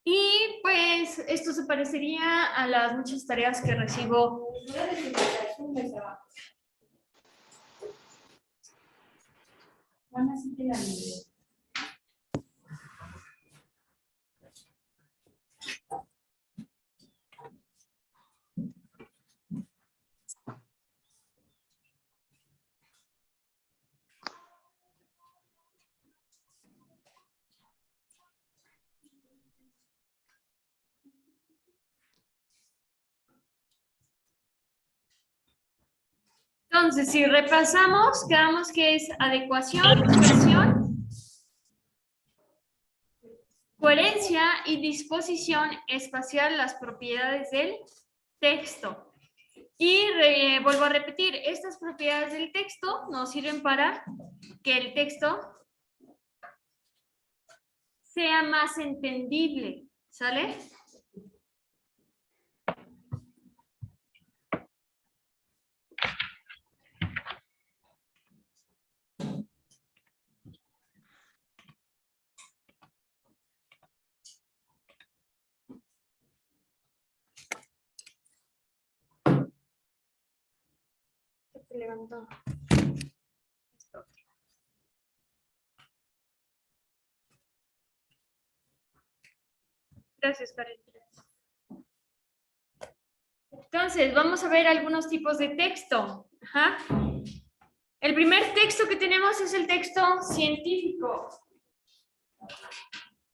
Y pues esto se parecería a las muchas tareas que recibo. Entonces, si repasamos, quedamos que es adecuación, cohesión, coherencia y disposición espacial, las propiedades del texto. Y vuelvo a repetir, estas propiedades del texto nos sirven para que el texto sea más entendible, ¿sale? Se levantó. Gracias, Karen. Entonces, vamos a ver algunos tipos de texto. Ajá. El primer texto que tenemos es el texto científico.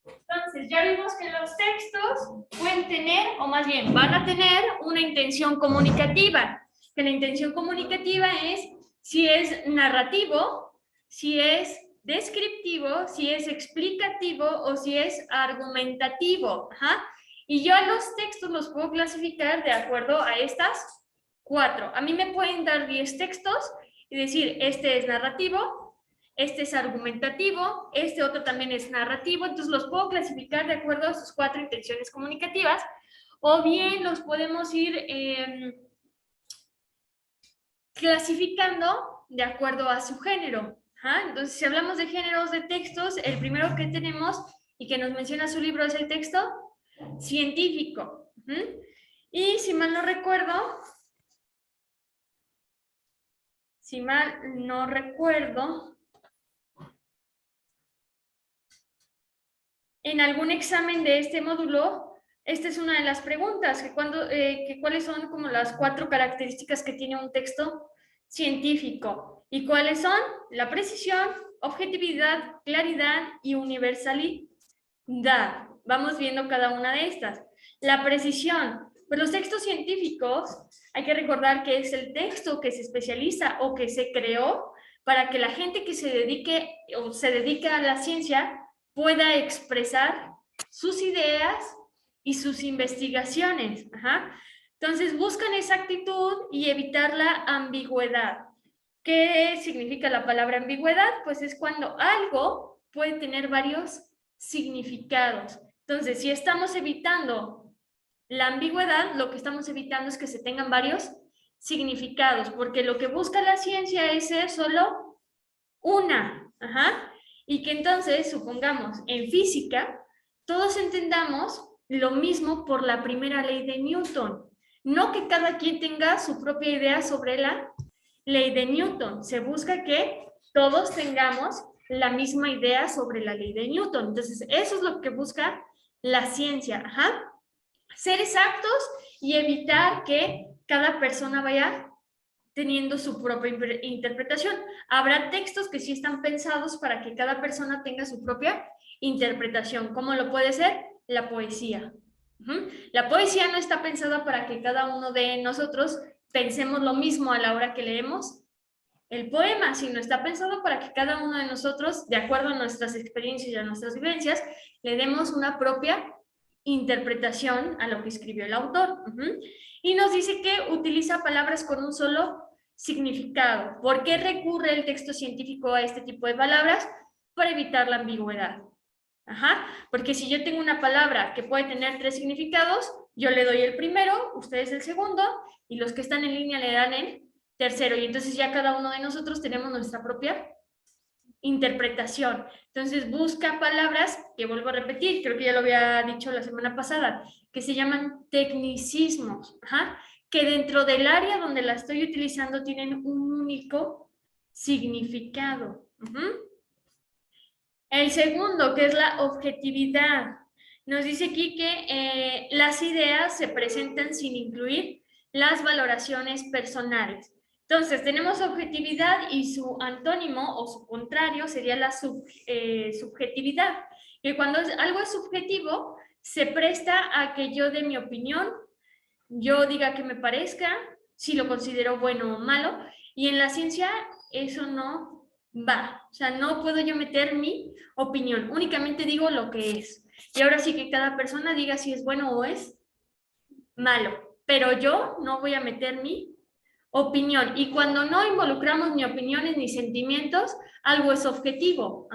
Entonces, ya vimos que los textos pueden tener, o más bien van a tener, una intención comunicativa. Que la intención comunicativa es si es narrativo, si es descriptivo, si es explicativo o si es argumentativo. Ajá. Y yo a los textos los puedo clasificar de acuerdo a estas 4. A mí me pueden dar 10 textos y decir, este es narrativo, este es argumentativo, este otro también es narrativo, entonces los puedo clasificar de acuerdo a sus 4 intenciones comunicativas, o bien los podemos ir clasificando de acuerdo a su género. ¿Ah? Entonces, si hablamos de géneros de textos, el primero que tenemos y que nos menciona su libro es el texto científico. Y si mal no recuerdo, en algún examen de este módulo, esta es una de las preguntas, que cuáles son como las 4 características que tiene un texto científico. ¿Y cuáles son? La precisión, objetividad, claridad y universalidad. Vamos viendo cada una de estas. La precisión. Pues los textos científicos, hay que recordar que es el texto que se especializa o que se creó para que la gente que se dedique o se dedica a la ciencia pueda expresar sus ideas y sus investigaciones. Ajá. Entonces buscan exactitud y evitar la ambigüedad. ¿Qué significa la palabra ambigüedad? Pues es cuando algo puede tener varios significados. Entonces, si estamos evitando la ambigüedad, lo que estamos evitando es que se tengan varios significados, porque lo que busca la ciencia es ser solo una. Ajá. Y que entonces, supongamos, en física, todos entendamos lo mismo por la primera ley de Newton. No que cada quien tenga su propia idea sobre la ley de Newton. Se busca que todos tengamos la misma idea sobre la ley de Newton. Entonces, eso es lo que busca la ciencia. Ajá. Ser exactos y evitar que cada persona vaya teniendo su propia interpretación. Habrá textos que sí están pensados para que cada persona tenga su propia interpretación. ¿Cómo lo puede ser? La poesía. La poesía no está pensada para que cada uno de nosotros pensemos lo mismo a la hora que leemos el poema, sino está pensado para que cada uno de nosotros, de acuerdo a nuestras experiencias y a nuestras vivencias, le demos una propia interpretación a lo que escribió el autor. Y nos dice que utiliza palabras con un solo significado. ¿Por qué recurre el texto científico a este tipo de palabras? Para evitar la ambigüedad. Ajá. Porque si yo tengo una palabra que puede tener 3 significados, yo le doy el primero, ustedes el segundo, y los que están en línea le dan el tercero, y entonces ya cada uno de nosotros tenemos nuestra propia interpretación. Entonces busca palabras, que vuelvo a repetir, creo que ya lo había dicho la semana pasada, que se llaman tecnicismos, que dentro del área donde la estoy utilizando tienen un único significado. El segundo, que es la objetividad. Nos dice aquí que las ideas se presentan sin incluir las valoraciones personales. Entonces, tenemos objetividad y su antónimo o su contrario sería la subjetividad, que cuando algo es subjetivo, se presta a que yo dé mi opinión, yo diga que me parezca, si lo considero bueno o malo, y en la ciencia eso no va. O sea, no puedo yo meter mi opinión, únicamente digo lo que es. Y ahora sí que cada persona diga si es bueno o es malo, pero yo no voy a meter mi opinión. Y cuando no involucramos ni opiniones ni sentimientos, algo es objetivo.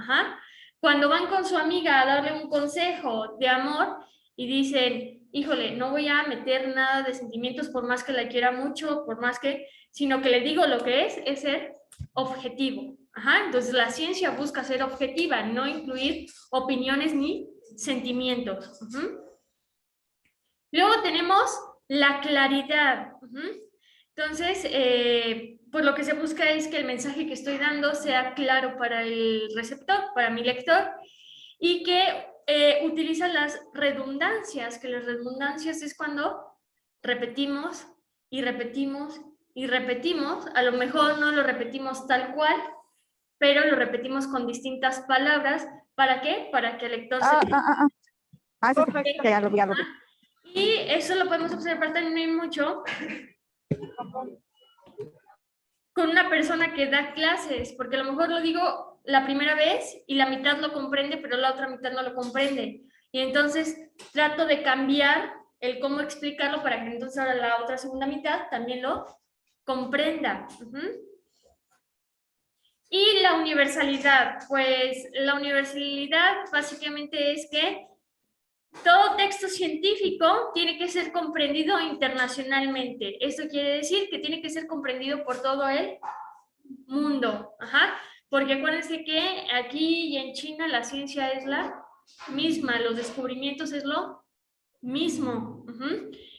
Cuando van con su amiga a darle un consejo de amor y dicen, híjole, no voy a meter nada de sentimientos por más que la quiera mucho, por más que, sino que le digo lo que es ser objetivo. Entonces la ciencia busca ser objetiva, no incluir opiniones ni sentimientos. Luego tenemos la claridad. Entonces, pues lo que se busca es que el mensaje que estoy dando sea claro para el receptor, para mi lector, y que utiliza las redundancias, que las redundancias es cuando repetimos y repetimos y repetimos, a lo mejor no lo repetimos tal cual, pero lo repetimos con distintas palabras. ¿Para qué? Para que el lector se... Sí, ya lo vi. Y eso lo podemos observar también mucho con una persona que da clases, porque a lo mejor lo digo la primera vez y la mitad lo comprende, pero la otra mitad no lo comprende. Y entonces trato de cambiar el cómo explicarlo para que entonces ahora la otra segunda mitad también lo comprenda. Y la universalidad, pues la universalidad básicamente es que todo texto científico tiene que ser comprendido internacionalmente. Esto quiere decir que tiene que ser comprendido por todo el mundo. Porque acuérdense que aquí y en China la ciencia es la misma, los descubrimientos es lo mismo.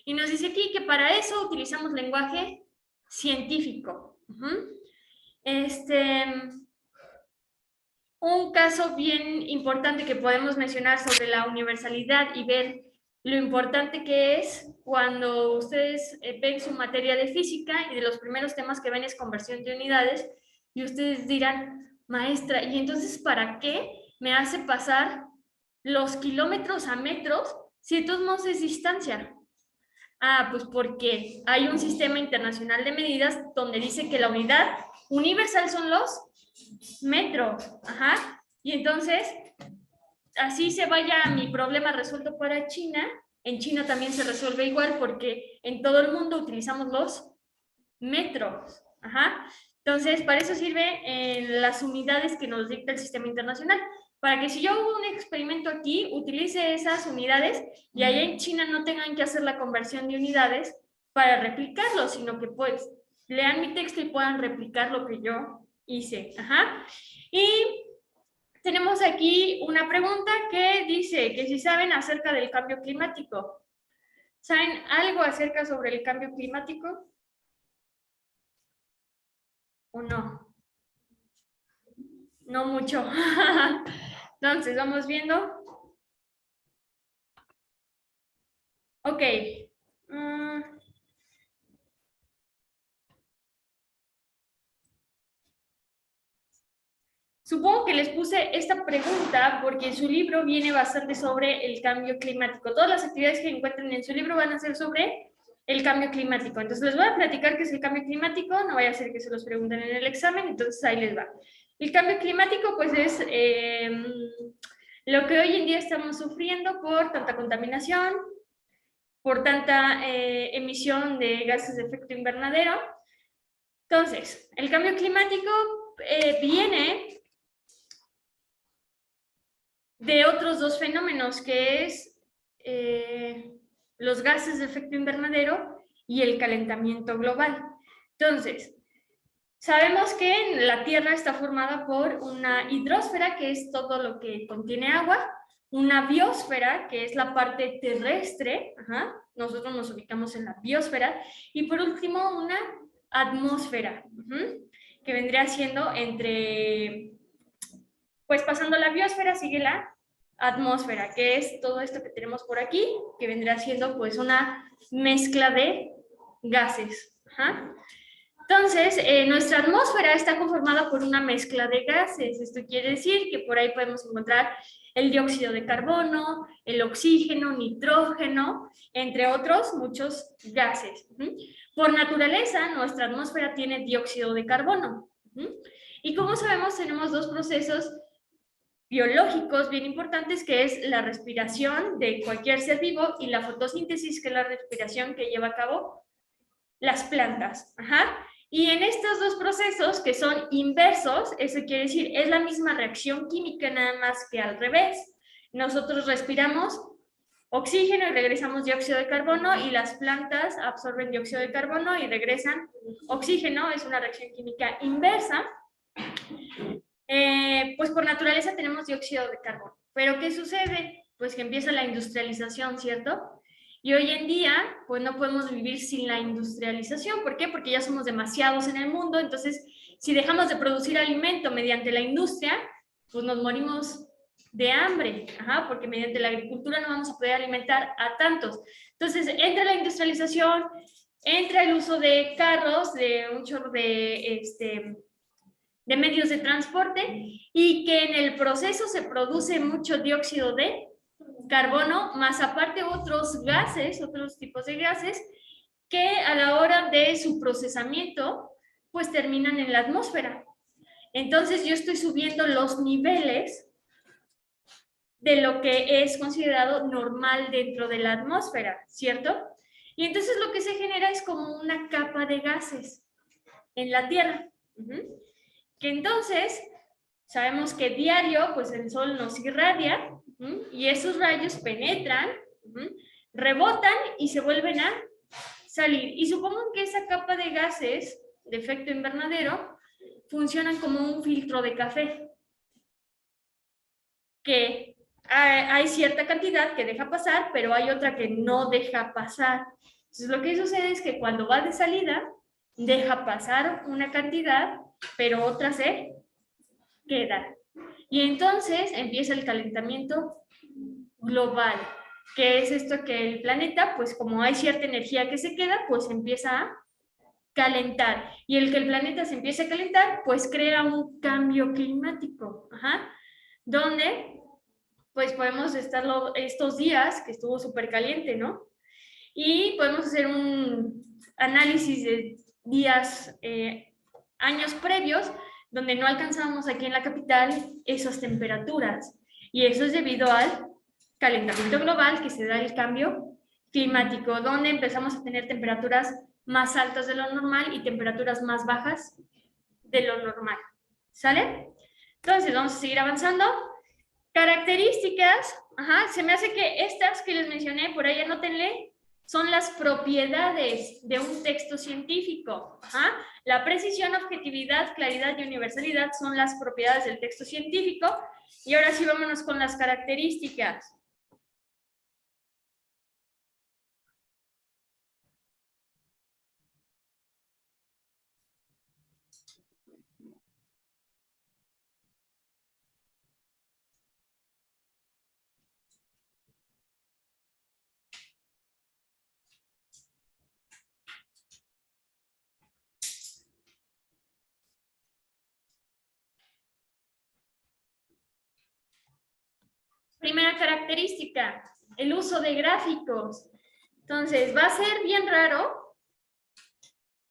Y nos dice aquí que para eso utilizamos lenguaje científico. Un caso bien importante que podemos mencionar sobre la universalidad y ver lo importante que es cuando ustedes ven su materia de física y de los primeros temas que ven es conversión de unidades y ustedes dirán, maestra, ¿y entonces para qué me hace pasar los kilómetros a metros si de todos modos es distancia? Pues porque hay un sistema internacional de medidas donde dice que la unidad universal son los metros. Y entonces, así se vaya mi problema resuelto para China, en China también se resuelve igual porque en todo el mundo utilizamos los metros. Entonces, para eso sirven las unidades que nos dicta el sistema internacional. Para que si yo hago un experimento aquí, utilice esas unidades y allá en China no tengan que hacer la conversión de unidades para replicarlo, sino que pues lean mi texto y puedan replicar lo que yo hice. Y tenemos aquí una pregunta que dice que si saben acerca del cambio climático. ¿Saben algo acerca sobre el cambio climático? ¿O no? No mucho. Entonces, vamos viendo. Ok. Supongo que les puse esta pregunta porque en su libro viene bastante sobre el cambio climático. Todas las actividades que encuentren en su libro van a ser sobre el cambio climático. Entonces les voy a platicar qué es el cambio climático, no vaya a ser que se los pregunten en el examen, entonces ahí les va. El cambio climático pues es lo que hoy en día estamos sufriendo por tanta contaminación, por tanta emisión de gases de efecto invernadero. Entonces, el cambio climático viene de otros dos fenómenos, que es los gases de efecto invernadero y el calentamiento global. Entonces, Sabemos que la Tierra está formada por una hidrosfera, que es todo lo que contiene agua, una biosfera, que es la parte terrestre, nosotros nos ubicamos en la biosfera, y por último una atmósfera, que vendría siendo entre, pues pasando la biosfera sigue la atmósfera, que es todo esto que tenemos por aquí, que vendría siendo pues una mezcla de gases. Entonces, nuestra atmósfera está conformada por una mezcla de gases. Esto quiere decir que por ahí podemos encontrar el dióxido de carbono, el oxígeno, nitrógeno, entre otros muchos gases. Por naturaleza, nuestra atmósfera tiene dióxido de carbono. Y como sabemos, tenemos dos procesos biológicos bien importantes, que es la respiración de cualquier ser vivo y la fotosíntesis, que es la respiración que lleva a cabo las plantas. Y en estos dos procesos, que son inversos, eso quiere decir, es la misma reacción química, nada más que al revés. Nosotros respiramos oxígeno y regresamos dióxido de carbono, y las plantas absorben dióxido de carbono y regresan oxígeno. Es una reacción química inversa. Pues por naturaleza tenemos dióxido de carbono. ¿Pero qué sucede? Pues que empieza la industrialización, ¿cierto? Y hoy en día, pues no podemos vivir sin la industrialización. ¿Por qué? Porque ya somos demasiados en el mundo. Entonces, si dejamos de producir alimento mediante la industria, pues nos morimos de hambre, porque mediante la agricultura no vamos a poder alimentar a tantos. Entonces, entra la industrialización, entra el uso de carros, de un chorro de medios de transporte, y que en el proceso se produce mucho dióxido de carbono, más aparte otros gases, otros tipos de gases, que a la hora de su procesamiento, pues terminan en la atmósfera. Entonces yo estoy subiendo los niveles de lo que es considerado normal dentro de la atmósfera, ¿cierto? Y entonces lo que se genera es como una capa de gases en la Tierra. Que entonces sabemos que diario pues el sol nos irradia, y esos rayos penetran, rebotan y se vuelven a salir. Y supongan que esa capa de gases de efecto invernadero funcionan como un filtro de café, que hay cierta cantidad que deja pasar, pero hay otra que no deja pasar. Entonces lo que sucede es que cuando va de salida, deja pasar una cantidad, pero otra se queda. Y entonces empieza el calentamiento global, que es esto, que el planeta, pues como hay cierta energía que se queda, pues empieza a calentar. Y el que el planeta se empiece a calentar, pues crea un cambio climático, donde pues podemos estar estos días que estuvo súper caliente, ¿no? Y podemos hacer un análisis de días, años previos, donde no alcanzamos aquí en la capital esas temperaturas. Y eso es debido al calentamiento global, que se da el cambio climático, donde empezamos a tener temperaturas más altas de lo normal y temperaturas más bajas de lo normal. ¿Sale? Entonces vamos a seguir avanzando. Características, se me hace que estas que les mencioné, por ahí anótenle, son las propiedades de un texto científico. La precisión, objetividad, claridad y universalidad son las propiedades del texto científico. Y ahora sí, vámonos con las características. Primera característica, el uso de gráficos. Entonces, va a ser bien raro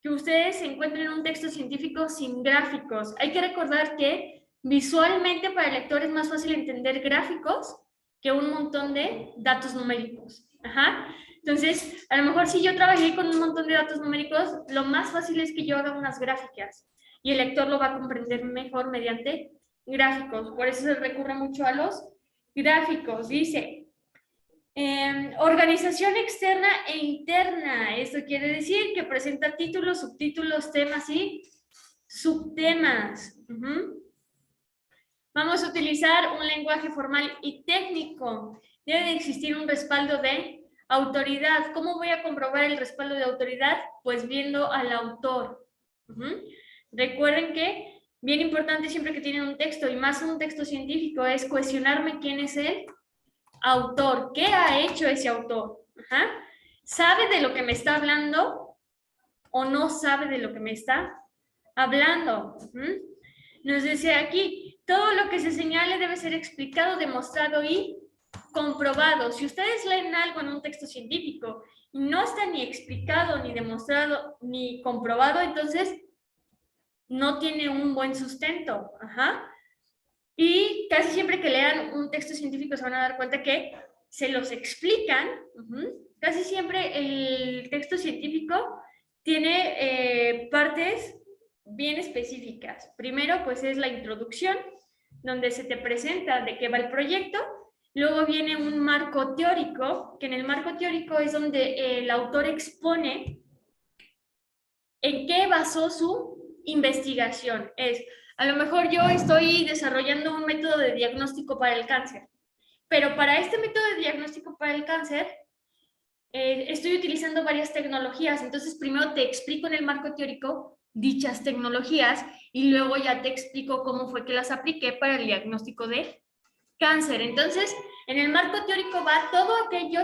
que ustedes encuentren un texto científico sin gráficos. Hay que recordar que visualmente para el lector es más fácil entender gráficos que un montón de datos numéricos. Entonces, a lo mejor si yo trabajé con un montón de datos numéricos, lo más fácil es que yo haga unas gráficas y el lector lo va a comprender mejor mediante gráficos. Por eso se recurre mucho a los gráficos. Dice, organización externa e interna. Esto quiere decir que presenta títulos, subtítulos, temas y subtemas. Vamos a utilizar un lenguaje formal y técnico. Debe de existir un respaldo de autoridad. ¿Cómo voy a comprobar el respaldo de autoridad? Pues viendo al autor. Recuerden que, bien importante siempre que tienen un texto, y más un texto científico, es cuestionarme quién es el autor. ¿Qué ha hecho ese autor? ¿Sabe de lo que me está hablando o no sabe de lo que me está hablando? Nos dice aquí, todo lo que se señale debe ser explicado, demostrado y comprobado. Si ustedes leen algo en un texto científico y no está ni explicado, ni demostrado, ni comprobado, entonces no tiene un buen sustento. Y casi siempre que lean un texto científico se van a dar cuenta que se los explican. Casi siempre el texto científico tiene partes bien específicas. Primero, pues es la introducción, donde se te presenta de qué va el proyecto. Luego viene un marco teórico, que en el marco teórico es donde el autor expone en qué basó su investigación. A lo mejor yo estoy desarrollando un método de diagnóstico para el cáncer, pero para este método de diagnóstico para el cáncer estoy utilizando varias tecnologías. Entonces primero te explico en el marco teórico dichas tecnologías y luego ya te explico cómo fue que las apliqué para el diagnóstico de cáncer. Entonces, en el marco teórico va todo aquello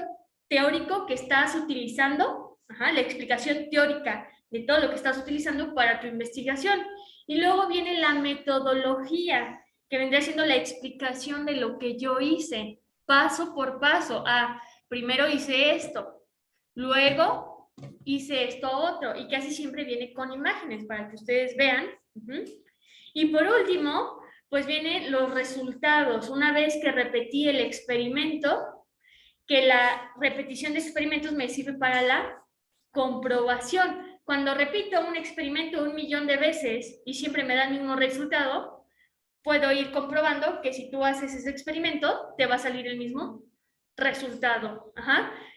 teórico que estás utilizando, la explicación teórica de todo lo que estás utilizando para tu investigación. Y luego viene la metodología, que vendría siendo la explicación de lo que yo hice, paso por paso. Primero hice esto, luego hice esto otro, y casi siempre viene con imágenes para que ustedes vean. Y por último, pues vienen los resultados. Una vez que repetí el experimento, que la repetición de experimentos me sirve para la comprobación. Cuando repito un experimento 1.000.000 de veces y siempre me da el mismo resultado, puedo ir comprobando que si tú haces ese experimento, te va a salir el mismo resultado.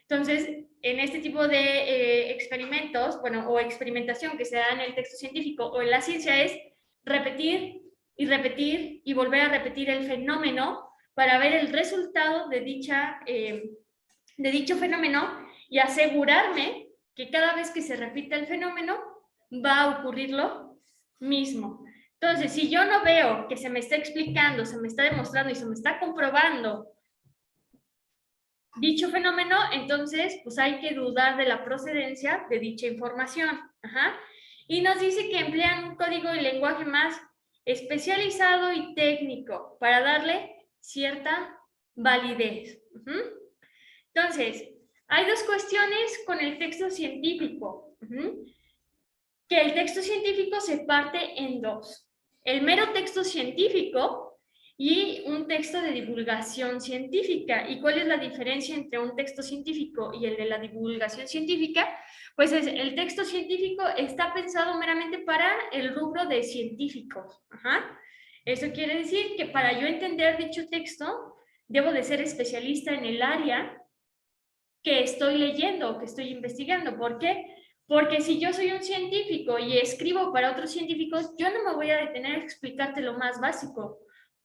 Entonces, en este tipo de experimentos, o experimentación que se da en el texto científico o en la ciencia, es repetir y repetir y volver a repetir el fenómeno para ver el resultado de dicho fenómeno y asegurarme que cada vez que se repita el fenómeno va a ocurrir lo mismo. Entonces, si yo no veo que se me está explicando, se me está demostrando y se me está comprobando dicho fenómeno, entonces pues hay que dudar de la procedencia de dicha información. Y nos dice que emplean un código de lenguaje más especializado y técnico para darle cierta validez. Entonces, hay dos cuestiones con el texto científico. Que el texto científico se parte en dos. El mero texto científico y un texto de divulgación científica. ¿Y cuál es la diferencia entre un texto científico y el de la divulgación científica? Pues el texto científico está pensado meramente para el rubro de científicos. Eso quiere decir que para yo entender dicho texto, debo de ser especialista en el área que estoy leyendo o que estoy investigando. ¿Por qué? Porque si yo soy un científico y escribo para otros científicos, yo no me voy a detener a explicarte lo más básico,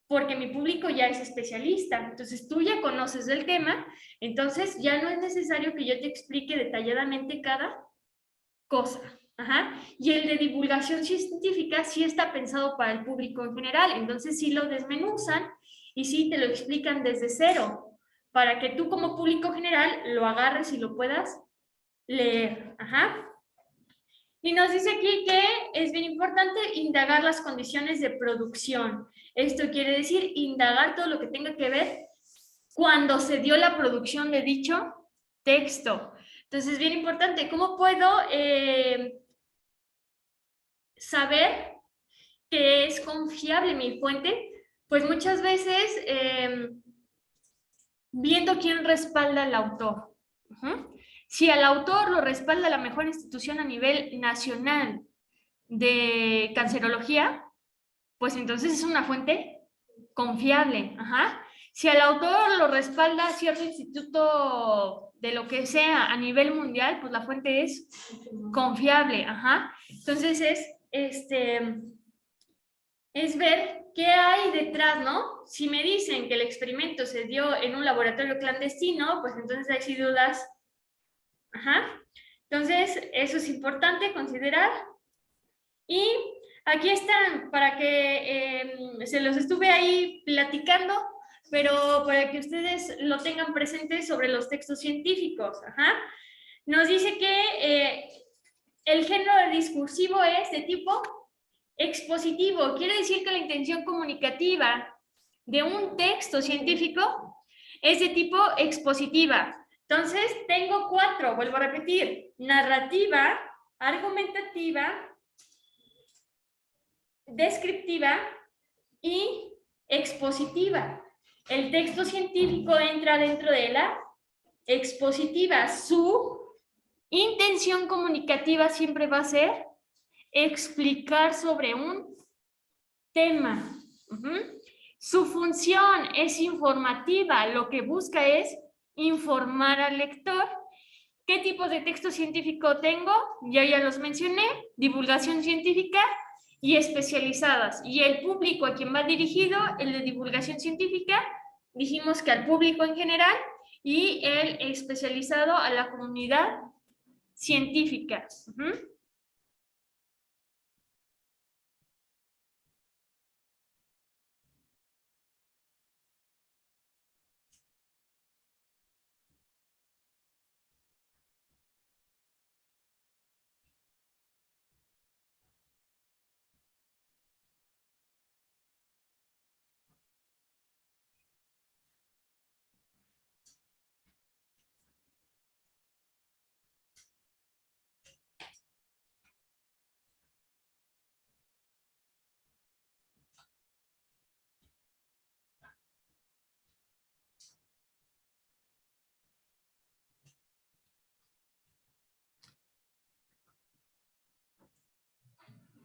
porque mi público ya es especialista. Entonces tú ya conoces del tema, entonces ya no es necesario que yo te explique detalladamente cada cosa. Y el de divulgación científica sí está pensado para el público en general, entonces sí lo desmenuzan y sí te lo explican desde cero, para que tú como público general lo agarres y lo puedas leer. Y nos dice aquí que es bien importante indagar las condiciones de producción. Esto quiere decir indagar todo lo que tenga que ver cuando se dio la producción de dicho texto. Entonces es bien importante. ¿Cómo puedo saber que es confiable mi fuente? Pues muchas veces viendo quién respalda al autor. Si al autor lo respalda la mejor institución a nivel nacional de cancerología, pues entonces es una fuente confiable. Si al autor lo respalda cierto instituto de lo que sea a nivel mundial, pues la fuente es confiable. Entonces es es ver qué hay detrás, ¿no? Si me dicen que el experimento se dio en un laboratorio clandestino, pues entonces hay sí dudas. Ajá. Entonces, eso es importante considerar. Y aquí están, para que se los estuve ahí platicando, pero para que ustedes lo tengan presente sobre los textos científicos. Ajá. Nos dice que el género discursivo es de tipo expositivo. Quiere decir que la intención comunicativa de un texto científico es de tipo expositiva. Entonces, tengo 4, vuelvo a repetir: narrativa, argumentativa, descriptiva y expositiva. El texto científico entra dentro de la expositiva. Su intención comunicativa siempre va a ser explicar sobre un tema. Su función es informativa, lo que busca es informar al lector. ¿Qué tipo de texto científico tengo? Yo ya los mencioné: divulgación científica y especializadas. Y el público a quien va dirigido, el de divulgación científica, dijimos que al público en general, y el especializado a la comunidad científica.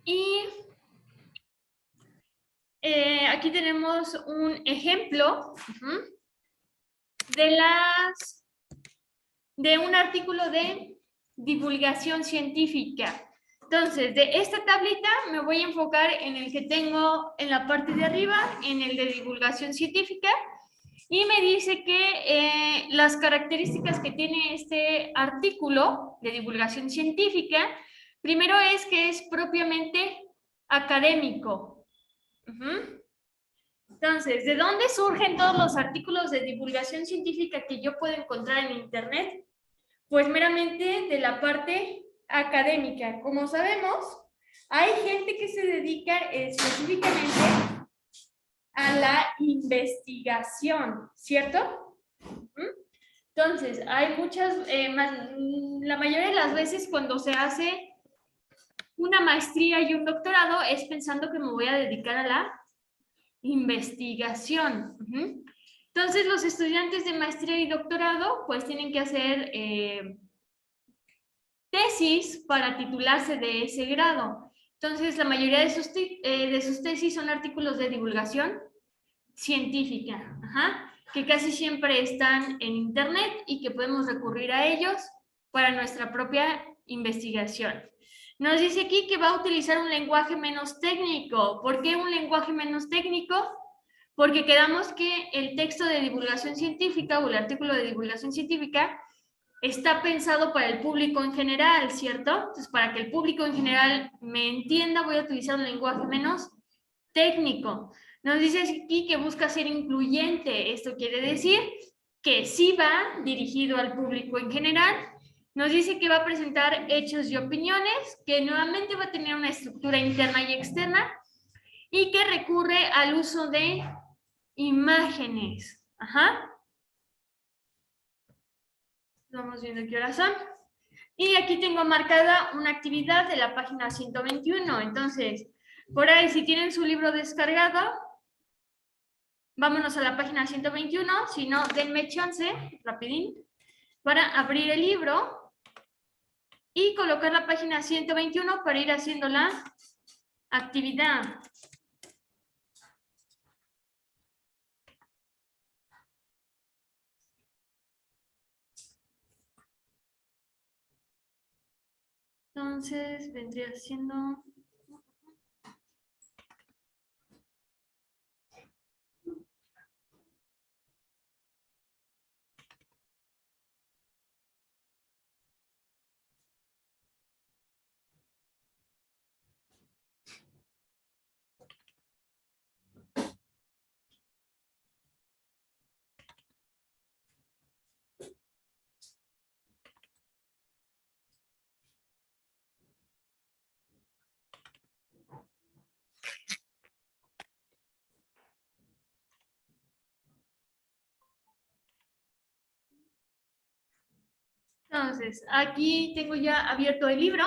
Y aquí tenemos un ejemplo de un artículo de divulgación científica. Entonces, de esta tablita me voy a enfocar en el que tengo en la parte de arriba, en el de divulgación científica, y me dice que las características que tiene este artículo de divulgación científica, primero es que es propiamente académico. Entonces, ¿de dónde surgen todos los artículos de divulgación científica que yo puedo encontrar en Internet? Pues meramente de la parte académica. Como sabemos, hay gente que se dedica específicamente a la investigación, ¿cierto? Entonces, hay muchas, la mayoría de las veces cuando se hace una maestría y un doctorado es pensando que me voy a dedicar a la investigación. Entonces, los estudiantes de maestría y doctorado pues tienen que hacer tesis para titularse de ese grado. Entonces, la mayoría de sus tesis son artículos de divulgación científica, que casi siempre están en Internet y que podemos recurrir a ellos para nuestra propia investigación. Nos dice aquí que va a utilizar un lenguaje menos técnico. ¿Por qué un lenguaje menos técnico? Porque quedamos que el texto de divulgación científica o el artículo de divulgación científica está pensado para el público en general, ¿cierto? Entonces, para que el público en general me entienda, voy a utilizar un lenguaje menos técnico. Nos dice aquí que busca ser incluyente. Esto quiere decir que sí va dirigido al público en general. Nos dice que va a presentar hechos y opiniones, que nuevamente va a tener una estructura interna y externa, y que recurre al uso de imágenes. Vamos viendo qué horas son. Y aquí tengo marcada una actividad de la página 121. Entonces, por ahí, si tienen su libro descargado, vámonos a la página 121. Si no, denme chance, rapidín, para abrir el libro y colocar la página 121 para ir haciendo la actividad. Entonces, vendría siendo... Entonces, aquí tengo ya abierto el libro.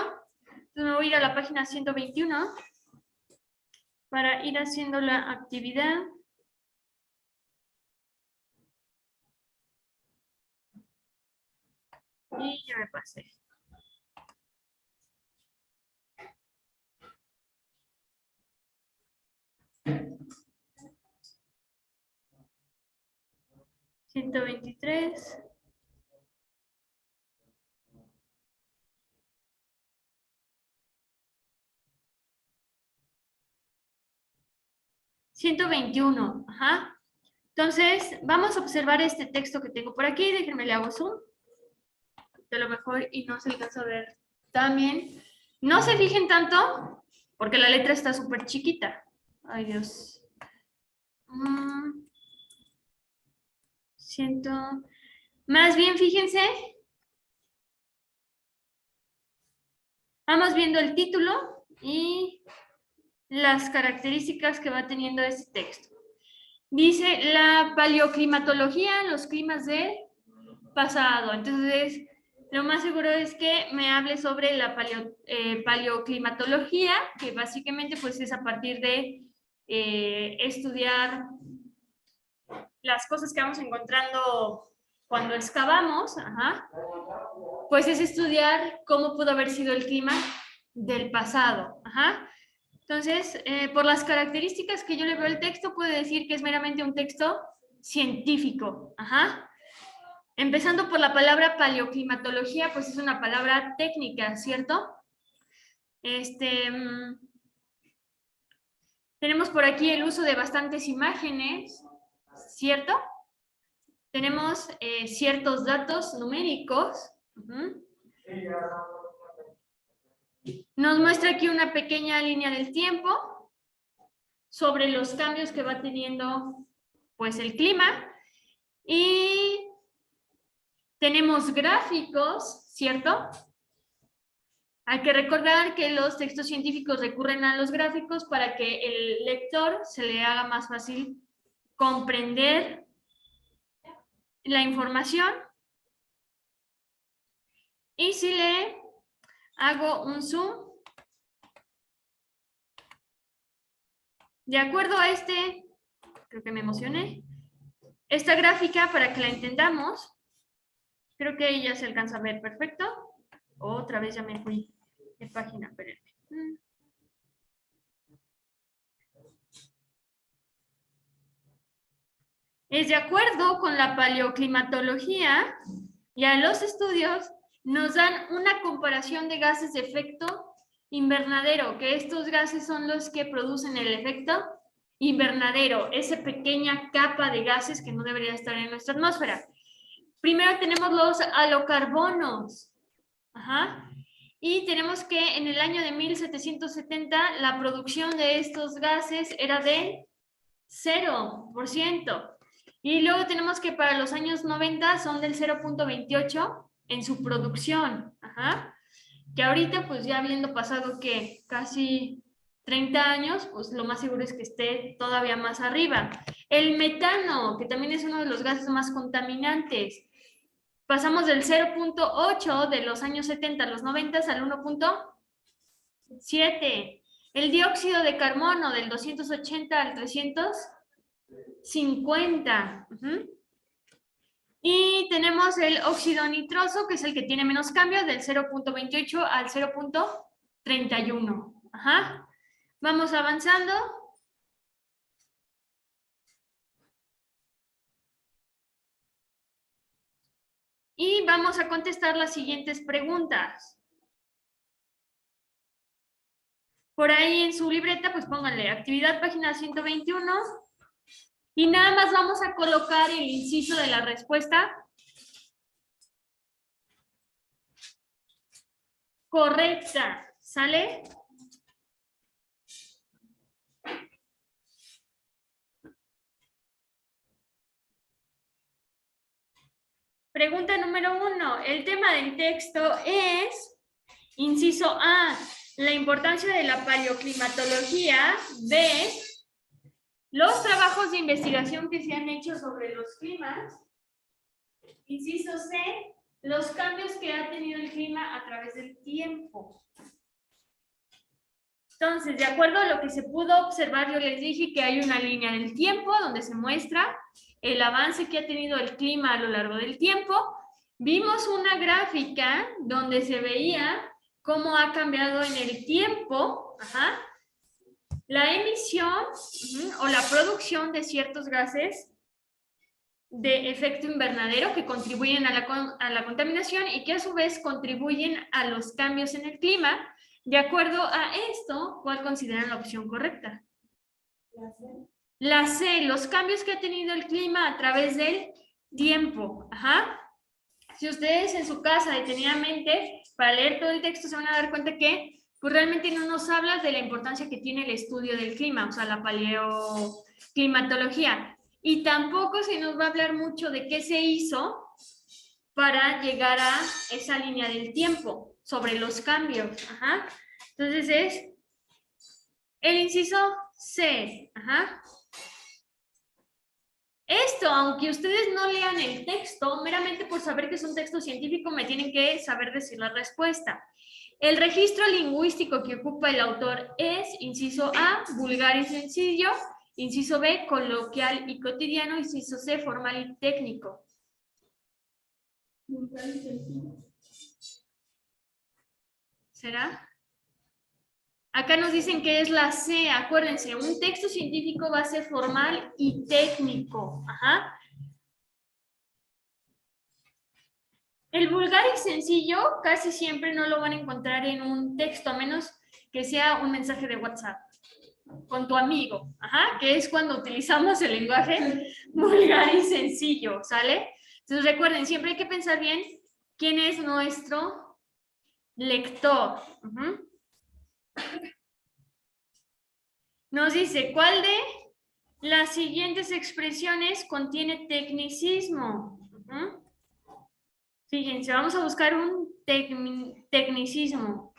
Entonces me voy a ir a la página 121 para ir haciendo la actividad. Y ya me pasé. $123. $121. Ajá. Entonces, vamos a observar este texto que tengo por aquí. Déjenme le hago zoom. De lo mejor y no se alcanza a ver también. No se fijen tanto, porque la letra está súper chiquita. Ay, Dios. Siento. Más bien, fíjense. Vamos viendo el título y las características que va teniendo este texto. Dice la paleoclimatología, los climas del pasado. Entonces, lo más seguro es que me hable sobre la paleoclimatología, que básicamente pues es a partir de estudiar las cosas que vamos encontrando cuando excavamos, ajá, pues es estudiar cómo pudo haber sido el clima del pasado. Ajá. Entonces, por las características que yo le veo al texto, puedo decir que es meramente un texto científico. Ajá. Empezando por la palabra paleoclimatología, pues es una palabra técnica, ¿cierto? Tenemos por aquí el uso de bastantes imágenes, ¿cierto? Tenemos ciertos datos numéricos. Nos muestra aquí una pequeña línea del tiempo sobre los cambios que va teniendo pues el clima. Y tenemos gráficos, ¿cierto? Hay que recordar que los textos científicos recurren a los gráficos para que el lector se le haga más fácil comprender la información. Y si le hago un zoom, de acuerdo a creo que me emocioné, esta gráfica, para que la entendamos, creo que ahí ya se alcanza a ver perfecto. Otra vez ya me fui de página, espérenme. Es de acuerdo con la paleoclimatología y a los estudios nos dan una comparación de gases de efecto invernadero, que estos gases son los que producen el efecto invernadero, esa pequeña capa de gases que no debería estar en nuestra atmósfera. Primero tenemos los halocarbonos. Ajá. Y tenemos que en el año de 1770 la producción de estos gases era de 0%. Y luego tenemos que para los años 90 son del 0.28 en su producción. Ajá. Que ahorita, pues ya habiendo pasado que casi 30 años, pues lo más seguro es que esté todavía más arriba. El metano, que también es uno de los gases más contaminantes. Pasamos del 0.8 de los años 70 a los 90 al 1.7. El dióxido de carbono del 280 al 350. Y tenemos el óxido nitroso, que es el que tiene menos cambios, del 0.28 al 0.31. Ajá. Vamos avanzando. Y vamos a contestar las siguientes preguntas. Por ahí en su libreta, pues pónganle actividad página 121. Y nada más vamos a colocar el inciso de la respuesta correcta. ¿Sale? Pregunta número 1. El tema del texto es, inciso A, la importancia de la paleoclimatología. B, los trabajos de investigación que se han hecho sobre los climas. Inciso C, los cambios que ha tenido el clima a través del tiempo. Entonces, de acuerdo a lo que se pudo observar, yo les dije que hay una línea del tiempo donde se muestra el avance que ha tenido el clima a lo largo del tiempo. Vimos una gráfica donde se veía cómo ha cambiado en el tiempo, la emisión o la producción de ciertos gases de efecto invernadero que contribuyen a la contaminación y que a su vez contribuyen a los cambios en el clima. De acuerdo a esto, ¿cuál consideran la opción correcta? La C, los cambios que ha tenido el clima a través del tiempo. Si ustedes en su casa detenidamente, para leer todo el texto, se van a dar cuenta que pues realmente no nos habla de la importancia que tiene el estudio del clima, o sea, la paleoclimatología. Y tampoco se nos va a hablar mucho de qué se hizo para llegar a esa línea del tiempo, sobre los cambios. Entonces es el inciso C. Esto, aunque ustedes no lean el texto, meramente por saber que es un texto científico, me tienen que saber decir la respuesta. El registro lingüístico que ocupa el autor es, inciso A, vulgar y sencillo, inciso B, coloquial y cotidiano, inciso C, formal y técnico. ¿Será? Acá nos dicen que es la C, acuérdense, un texto científico va a ser formal y técnico. El vulgar y sencillo casi siempre no lo van a encontrar en un texto, a menos que sea un mensaje de WhatsApp con tu amigo, que es cuando utilizamos el lenguaje vulgar y sencillo, ¿sale? Entonces recuerden, siempre hay que pensar bien quién es nuestro lector. Nos dice, ¿cuál de las siguientes expresiones contiene tecnicismo? Fíjense, vamos a buscar un tecnicismo.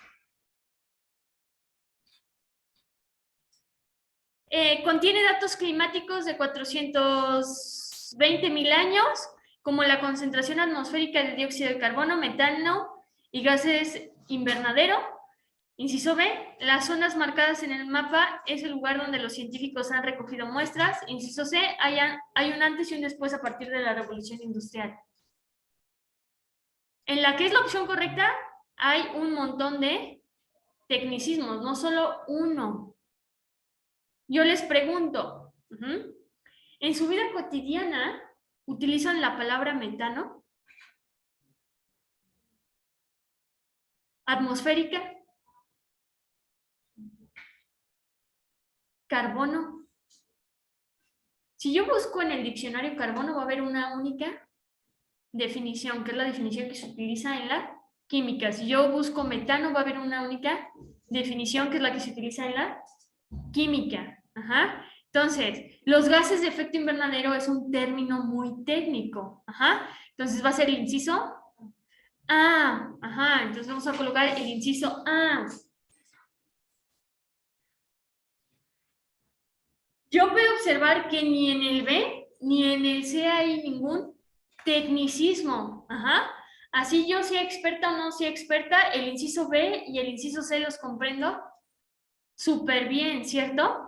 Contiene datos climáticos de 420.000 años, como la concentración atmosférica de dióxido de carbono, metano y gases invernadero. Inciso B, las zonas marcadas en el mapa es el lugar donde los científicos han recogido muestras. Inciso C, hay un antes y un después a partir de la revolución industrial. En la que es la opción correcta, hay un montón de tecnicismos, no solo uno. Yo les pregunto, ¿en su vida cotidiana utilizan la palabra metano? ¿Atmosférica? ¿Carbono? Si yo busco en el diccionario carbono, va a haber una única definición, que es la definición que se utiliza en la química. Si yo busco metano, va a haber una única definición, que es la que se utiliza en la química. Entonces, los gases de efecto invernadero es un término muy técnico. Entonces va a ser el inciso A. Entonces vamos a colocar el inciso A. Yo puedo observar que ni en el B ni en el C hay ningún tecnicismo. Así yo sea experta o no sea experta, el inciso B y el inciso C los comprendo súper bien, ¿cierto?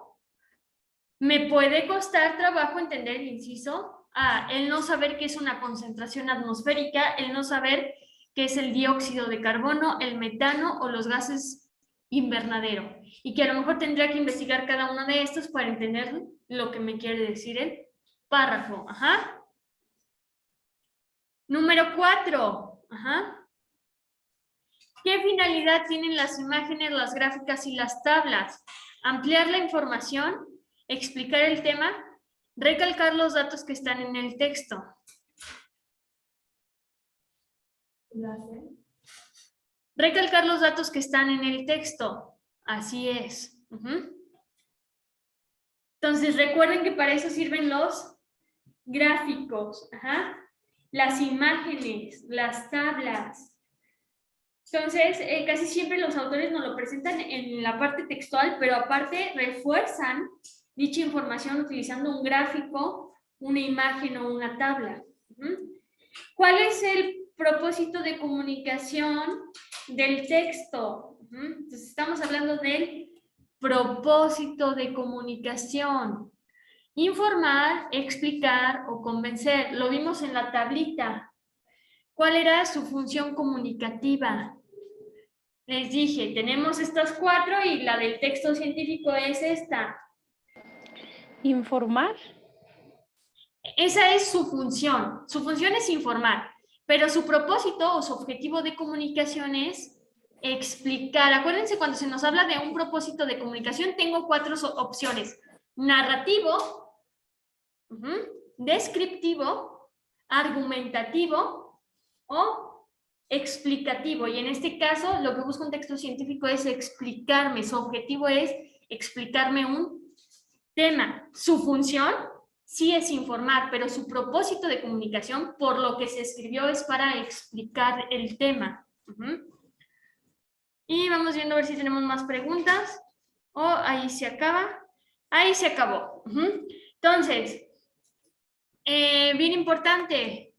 Me puede costar trabajo entender el inciso A, el no saber qué es una concentración atmosférica, el no saber qué es el dióxido de carbono, el metano o los gases invernadero. Y que a lo mejor tendría que investigar cada uno de estos para entender lo que me quiere decir el párrafo. Número 4. ¿Qué finalidad tienen las imágenes, las gráficas y las tablas? Ampliar la información, explicar el tema, recalcar los datos que están en el texto. Recalcar los datos que están en el texto. Así es. Entonces, recuerden que para eso sirven los gráficos, las imágenes, las tablas. Entonces, casi siempre los autores nos lo presentan en la parte textual, pero aparte refuerzan dicha información utilizando un gráfico, una imagen o una tabla. ¿Cuál es el propósito de comunicación del texto. Entonces, estamos hablando del propósito de comunicación. Informar, explicar o convencer. Lo vimos en la tablita. ¿Cuál era su función comunicativa? Les dije, tenemos estas 4 y la del texto científico es esta. Informar. Esa es su función. Su función es informar, pero su propósito o su objetivo de comunicación es explicar. Acuérdense, cuando se nos habla de un propósito de comunicación, tengo 4 opciones. Narrativo, descriptivo, argumentativo o explicativo. Y en este caso, lo que busca un texto científico es explicarme. Su objetivo es explicarme un tema. Su función sí es informar, pero su propósito de comunicación, por lo que se escribió, es para explicar el tema. Y vamos viendo a ver si tenemos más preguntas. Ahí se acaba. Ahí se acabó. Entonces, bien importante.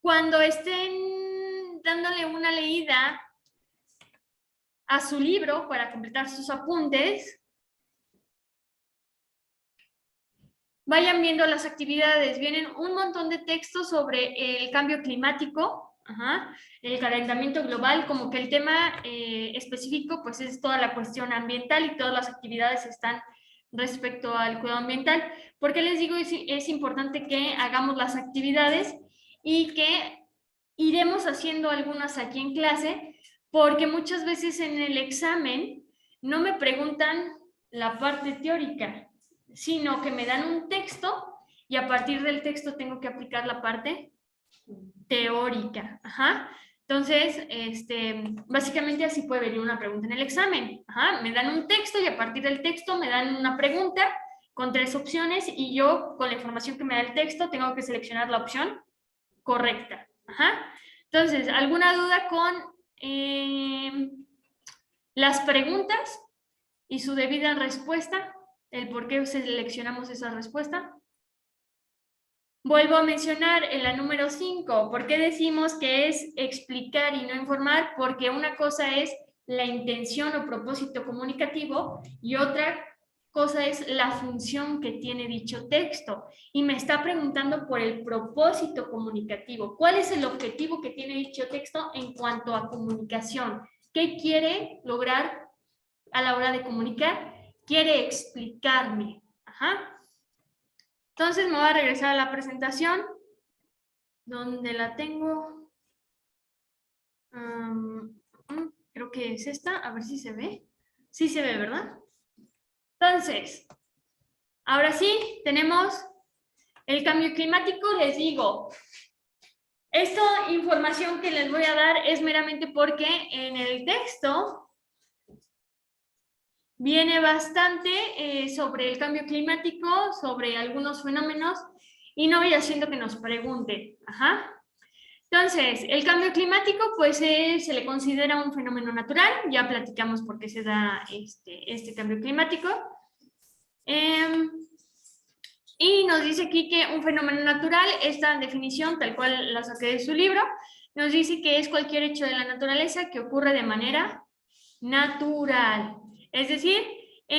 Cuando estén dándole una leída a su libro para completar sus apuntes, vayan viendo las actividades. Vienen un montón de textos sobre el cambio climático, el calentamiento global, como que el tema específico pues es toda la cuestión ambiental y todas las actividades están respecto al cuidado ambiental. ¿Por qué les digo? Es importante que hagamos las actividades y que iremos haciendo algunas aquí en clase, porque muchas veces en el examen no me preguntan la parte teórica, sino que me dan un texto y a partir del texto tengo que aplicar la parte teórica. Entonces, básicamente así puede venir una pregunta en el examen. Me dan un texto y a partir del texto me dan una pregunta con 3 opciones y yo, con la información que me da el texto, tengo que seleccionar la opción correcta. Entonces, ¿alguna duda con las preguntas y su debida respuesta? ¿El por qué seleccionamos esa respuesta? Vuelvo a mencionar en la número 5. ¿Por qué decimos que es explicar y no informar? Porque una cosa es la intención o propósito comunicativo y otra cosa es la función que tiene dicho texto. Y me está preguntando por el propósito comunicativo. ¿Cuál es el objetivo que tiene dicho texto en cuanto a comunicación? ¿Qué quiere lograr a la hora de comunicar? Quiere explicarme. Entonces me voy a regresar a la presentación, donde la tengo. Creo que es esta, a ver si se ve. Sí se ve, ¿verdad? Entonces, ahora sí, tenemos el cambio climático. Les digo, esta información que les voy a dar es meramente porque en el texto viene bastante sobre el cambio climático, sobre algunos fenómenos, y no voy haciendo que nos pregunten. Entonces, el cambio climático, pues se le considera un fenómeno natural. Ya platicamos por qué se da este cambio climático. Y nos dice aquí que un fenómeno natural, esta definición, tal cual la saqué de su libro, nos dice que es cualquier hecho de la naturaleza que ocurre de manera natural. Es decir,